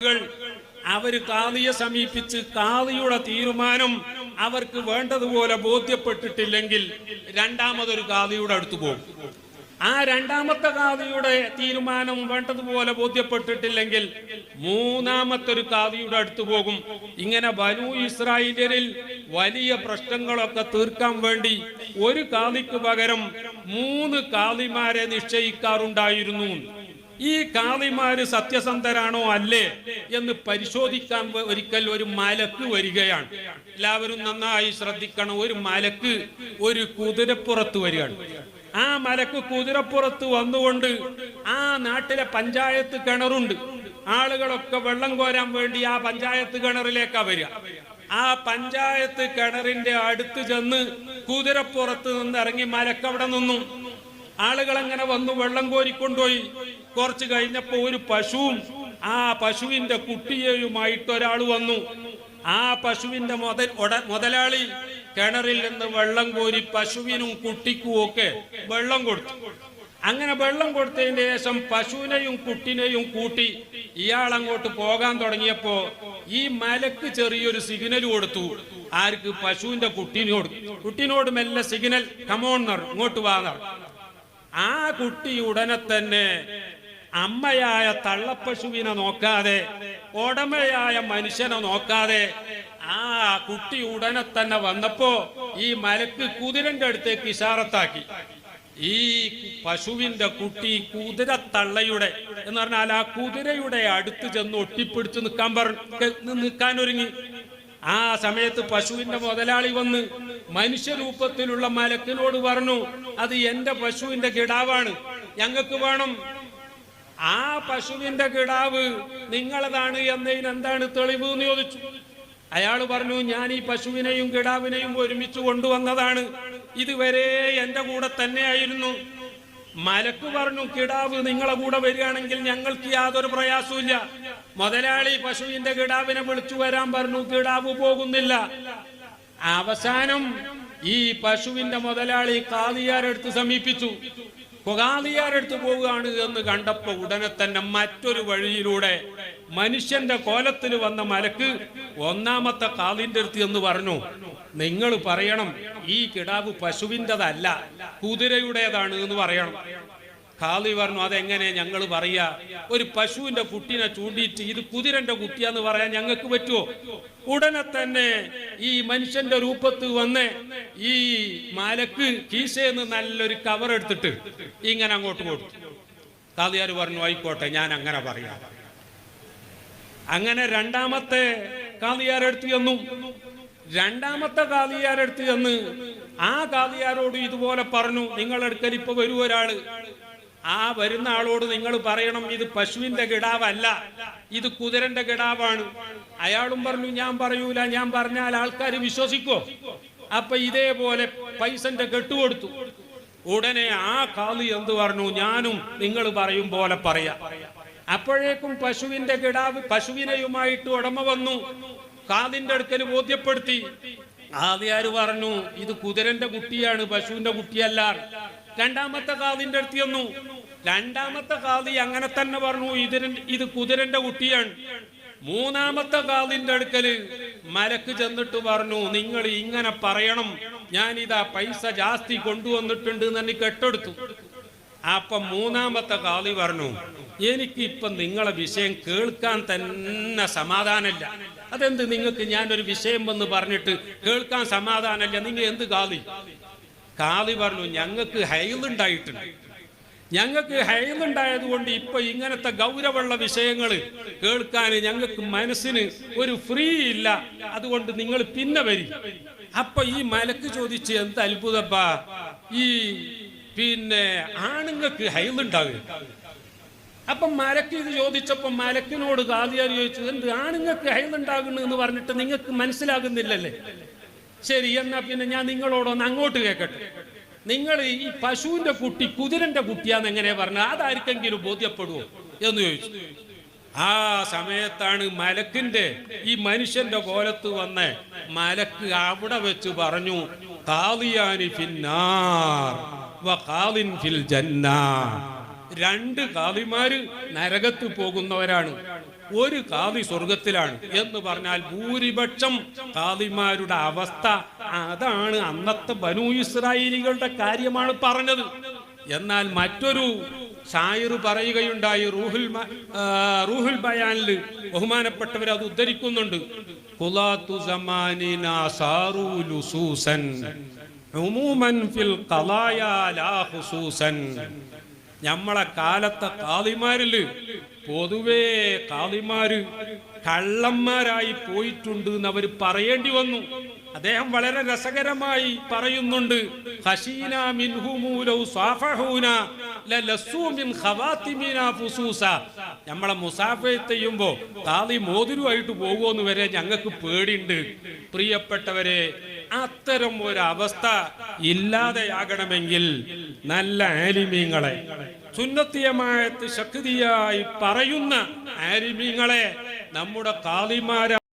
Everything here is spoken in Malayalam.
അവര് കാളിയെ സമീപിച്ച് കാളിയുടെ തീരുമാനം അവർക്ക് വേണ്ടതുപോലെ ബോധ്യപ്പെട്ടിട്ടില്ലെങ്കിൽ രണ്ടാമതൊരു കാളിയുടെ അടുത്ത് പോകും. ആ രണ്ടാമത്തെ കാളിയുടെ തീരുമാനം വേണ്ടതുപോലെ ബോധ്യപ്പെട്ടിട്ടില്ലെങ്കിൽ മൂന്നാമത്തെ ഒരു കാളിയുടെ അടുത്ത് പോകും. ഇങ്ങനെ ബനൂ ഇസ്രായേലിൽ വലിയ പ്രശ്നങ്ങളൊക്കെ തീർക്കാൻ വേണ്ടി ഒരു കാളിക്ക് പകരം 3 കാളിമാരെ നിശ്ചയിക്കാറുണ്ടായിരുന്നു. ഈ കാളിമാര് സത്യസന്ധരാണോ അല്ലേ എന്ന് പരിശോധിക്കാൻ ഒരിക്കൽ ഒരു മലക്ക് വരികയാണ്. എല്ലാവരും നന്നായി ശ്രദ്ധിക്കണം. ഒരു മലക്ക് ഒരു കുതിരപ്പുറത്ത് വരികയാണ്. ആ മലക്ക് കുതിരപ്പുറത്ത് വന്നുകൊണ്ട് ആ നാട്ടിലെ പഞ്ചായത്ത് കിണറുണ്ട്. ആളുകളൊക്കെ വെള്ളം കോരാൻ വേണ്ടി ആ പഞ്ചായത്ത് കിണറിലേക്കാ വരിക. ആ പഞ്ചായത്ത് കിണറിന്റെ അടുത്ത് ചെന്ന് കുതിരപ്പുറത്ത് നിന്ന് ഇറങ്ങി മലക്കവിടെ നിന്നു. ആളുകൾ അങ്ങനെ വന്നു വെള്ളം കോരിക്കൊണ്ടുപോയി. കുറച്ച് കഴിഞ്ഞപ്പോ ഒരു പശുവും ആ പശുവിന്റെ കുട്ടിയെയുമായിട്ട് ഒരാൾ വന്നു. ആ പശുവിന്റെ മുതലാളി കിണറിൽ നിന്ന് വെള്ളം കോരി പശുവിനും കുട്ടിക്കും ഒക്കെ വെള്ളം കൊടുത്തു. അങ്ങനെ വെള്ളം കൊടുത്തതിന് ശേഷം പശുവിനെയും കുട്ടിനെയും കൂട്ടി ഇയാൾ അങ്ങോട്ട് പോകാൻ തുടങ്ങിയപ്പോ ഈ മലക്ക് ചെറിയൊരു സിഗ്നൽ കൊടുത്തു. ആർക്ക്? പശുവിന്റെ കുട്ടിനോട്. കുട്ടിനോട് മെല്ലെ സിഗ്നൽ, കമോൺ ഇങ്ങോട്ട് വാങ്ങാർ. ആ കുട്ടി ഉടനെ തന്നെ അമ്മയായ തള്ളപ്പശുവിനെ നോക്കാതെ ഉടമയായ മനുഷ്യനെ നോക്കാതെ ആ കുട്ടി ഉടനെ തന്നെ വന്നപ്പോ ഈ മലക്ക് കുതിരന്റെ അടുത്തേക്ക് ഇശാറത്താക്കി. ഈ പശുവിന്റെ കുട്ടി കുതിര തള്ളയുടെ എന്ന് പറഞ്ഞാൽ ആ കുതിരയുടെ അടുത്ത് ചെന്ന് ഒട്ടിപ്പിടിച്ച് നിൽക്കാൻ ഒരുങ്ങി. ആ സമയത്ത് പശുവിന്റെ മുതലാളി വന്ന് മനുഷ്യരൂപത്തിലുള്ള മലക്കിനോട് പറഞ്ഞു, അത് എന്റെ പശുവിന്റെ കിടാവാണ്, ഞങ്ങൾക്ക് വേണം. ആ പശുവിന്റെ കിടാവ് നിങ്ങളതാണ് എന്നതിന് എന്താണ് തെളിവ് എന്ന് ചോദിച്ചു. അയാൾ പറഞ്ഞു, ഞാൻ ഈ പശുവിനെയും കിടാവിനെയും ഒരുമിച്ച് കൊണ്ടുവന്നതാണ്, ഇതുവരെ എന്റെ കൂടെ തന്നെയായിരുന്നു. മലക്ക് പറഞ്ഞു, കിടാവ് നിങ്ങളെ കൂടെ വരികയാണെങ്കിൽ ഞങ്ങൾക്ക് യാതൊരു പ്രയാസവും. മുതലാളി പശുവിന്റെ കിടാവിനെ വിളിച്ചു വരാൻ പറഞ്ഞു, കിടാവ് പോകുന്നില്ല. അവസാനം ഈ പശുവിന്റെ മുതലാളി കാളിയാരെടുത്ത് സമീപിച്ചു. കാളിയാരെടുത്ത് പോവുകയാണ് എന്ന് കണ്ടപ്പോ ഉടനെ തന്നെ മറ്റൊരു വഴിയിലൂടെ മനുഷ്യന്റെ കോലത്തിൽ വന്ന മലക്ക് ഒന്നാമത്തെ കാളിന്റെ അടുത്ത് എന്ന് പറഞ്ഞു, നിങ്ങൾ പറയണം ഈ കിടാവ് പശുവിൻ്റെതല്ല കുതിരയുടേതാണ് എന്ന് പറയണം. കാളി പറഞ്ഞു, അതെങ്ങനെ ഞങ്ങൾ പറയാ? ഒരു പശുവിന്റെ കുട്ടിനെ ചൂണ്ടിയിട്ട് ഇത് കുതിരന്റെ കുട്ടിയാന്ന് പറയാൻ ഞങ്ങൾക്ക് പറ്റുമോ? ഉടനെ തന്നെ ഈ മനുഷ്യന്റെ രൂപത്ത് വന്ന് ഈ മലക്ക് കീശയെന്ന് നല്ലൊരു കവർ എടുത്തിട്ട് ഇങ്ങനെ അങ്ങോട്ട് കൊടുത്തു. കാളിയാർ പറഞ്ഞു, ആയിക്കോട്ടെ, ഞാൻ അങ്ങനെ പറയാം. അങ്ങനെ രണ്ടാമത്തെ കാളിയാരെടുത്ത് ചെന്നു. രണ്ടാമത്തെ കാളിയാരെടുത്ത് ചെന്ന് ആ കാളിയാരോട് ഇതുപോലെ പറഞ്ഞു, നിങ്ങളെടുക്കൽ ഇപ്പൊ വരൂ ഒരാള്. ആ വരുന്ന ആളോട് നിങ്ങൾ പറയണം, ഇത് പശുവിന്റെ കിടാവല്ല, ഇത് കുതിരന്റെ കിടാവാണ്. അയാളും പറഞ്ഞു, ഞാൻ പറയൂല, ഞാൻ പറഞ്ഞാൽ ആൾക്കാർ വിശ്വസിക്കോ? അപ്പൊ ഇതേപോലെ പൈസന്റെ കെട്ടുകൊടുത്തു. ഉടനെ ആ കാളി എന്ത് പറഞ്ഞു, ഞാനും നിങ്ങൾ പറയും പോലെ പറയാം. അപ്പോഴേക്കും പശുവിന്റെ കിടാവ് പശുവിനെയുമായിട്ട് ഉടമ വന്നു. കാളിന്റെ അടുക്കൽ ബോധ്യപ്പെടുത്തി. ആദ്യാര് പറഞ്ഞു, ഇത് കുതിരന്റെ കുട്ടിയാണ്, പശുവിന്റെ കുട്ടിയല്ല. രണ്ടാമത്തെ കാളിന്റെ അടുത്ത് ചെന്നു. രണ്ടാമത്തെ കാളി അങ്ങനെ തന്നെ പറഞ്ഞു, ഇത് കുതിരന്റെ കുട്ടിയാണ്. മൂന്നാമത്തെ കാളിന്റെ അടുക്കല് മലക്ക് ചെന്നിട്ട് പറഞ്ഞു, നിങ്ങൾ ഇങ്ങനെ പറയണം, ഞാനിതാ പൈസ ജാസ്തി കൊണ്ടുവന്നിട്ടുണ്ട് എന്ന് കെട്ടെടുത്തു. അപ്പൊ മൂന്നാമത്തെ കാളി പറഞ്ഞു, എനിക്ക് ഇപ്പൊ നിങ്ങളെ വിഷയം കേൾക്കാൻ തന്നെ സമാധാനമില്ല. അതെന്ത് നിങ്ങൾക്ക് ഞാനൊരു വിഷയം വന്ന് പറഞ്ഞിട്ട് കേൾക്കാൻ സമാധാനമില്ല? നിങ്ങൾ എന്ത് കാളി? കാളി പറഞ്ഞു, ഞങ്ങൾക്ക് ഹൈലുണ്ടായിട്ടുണ്ട്. ഞങ്ങൾക്ക് ഹൈലുണ്ടായത് കൊണ്ട് ഇപ്പൊ ഇങ്ങനത്തെ ഗൗരവമുള്ള വിഷയങ്ങൾ കേൾക്കാൻ ഞങ്ങൾക്ക് മനസ്സിന് ഒരു ഫ്രീ ഇല്ല, അതുകൊണ്ട് നിങ്ങൾ പിന്നെ വരി. അപ്പൊ ഈ മലക്ക് ചോദിച്ച്, എന്ത് അത്ഭുതപ്പാ, ഈ ആണുങ്ങൾക്ക് ഹൈലുണ്ടാകും? അപ്പൊ മലക്ക് ഇത് ചോദിച്ചപ്പോ മലക്കിനോട് കാളിയാർ ചോദിച്ചു, എന്ത് ആണുങ്ങൾക്ക് ഹൈലുണ്ടാകുന്നു എന്ന് പറഞ്ഞിട്ട് നിങ്ങൾക്ക് മനസ്സിലാകുന്നില്ലല്ലേ? ശരി, എന്നാ പിന്നെ ഞാൻ നിങ്ങളോടൊന്ന് അങ്ങോട്ട് കേൾക്കട്ടെ. നിങ്ങൾ ഈ പശുവിന്റെ കുട്ടി കുതിരന്റെ കുട്ടിയാന്ന് എങ്ങനെ പറഞ്ഞ, അതാർക്കെങ്കിലും ബോധ്യപ്പെടുവോ എന്ന് ചോദിച്ചു. ആ സമയത്താണ് മലക്കിന്റെ ഈ മനുഷ്യന്റെ കോലത്ത് വന്ന് മലക്ക് അവിടെ വെച്ച് പറഞ്ഞു, കാളിയാനി ഫിന്നാർ വ ഖാലിൻ ഫിൽ ജന്ന. 2 കാളിമാര് നരകത്ത് പോകുന്നവരാണ്. ഒരു കാളി സ്വർഗത്തിലാണ് എന്ന് പറഞ്ഞാൽ ഭൂരിപക്ഷം കാളിമാരുടെ അവസ്ഥ അതാണ്. അന്നത്തെ ബനൂ ഇസ്രായേലികളുടെ കാര്യമാണ് പറഞ്ഞത്. എന്നാൽ മറ്റൊരു ഷായിർ പറയുകയുണ്ടായി, റൂഹുൽ ബയാനിൽ ബഹുമാനപ്പെട്ടവർ അത് ഉദ്ധരിക്കുന്നുണ്ട്. ഖുലാത്തു സമാനിനാ സാറൂ ലുസൂസൻ ഉമൂമൻ ഫിൽ ഖലായാ ലാ ഖുസൂസൻ. നമ്മളെ കാലത്തെ കാളിമാരില് പൊതുവേ കാളിമാര് കള്ളന്മാരായി പോയിട്ടുണ്ട് എന്ന് അവർ പറയേണ്ടി വന്നു. അദ്ദേഹം വളരെ രസകരമായി പറയുന്നുണ്ട്, ഖശീനാ മിൻഹുമു ലൗ സാഫഹൂനാ ലലസ്സൂ മിൻ ഖവാതിമിനാ ഫുസൂസ. നമ്മളെ മുസാഫഹത്ത് ചെയ്യുമ്പോൾ കാളി മോതിരുമായിട്ട് പോകുമെന്ന് വരെ ഞങ്ങൾക്ക് പേടിയുണ്ട്. പ്രിയപ്പെട്ടവരെ, അത്തരം ഒരു അവസ്ഥ ഇല്ലാതെയാകണമെങ്കിൽ നല്ല ആലിമീങ്ങളെ, സുന്നത്തിയമായത്ത് ശക്തിയായി പറയുന്ന ആലിമീങ്ങളെ നമ്മുടെ കാളിമാരെ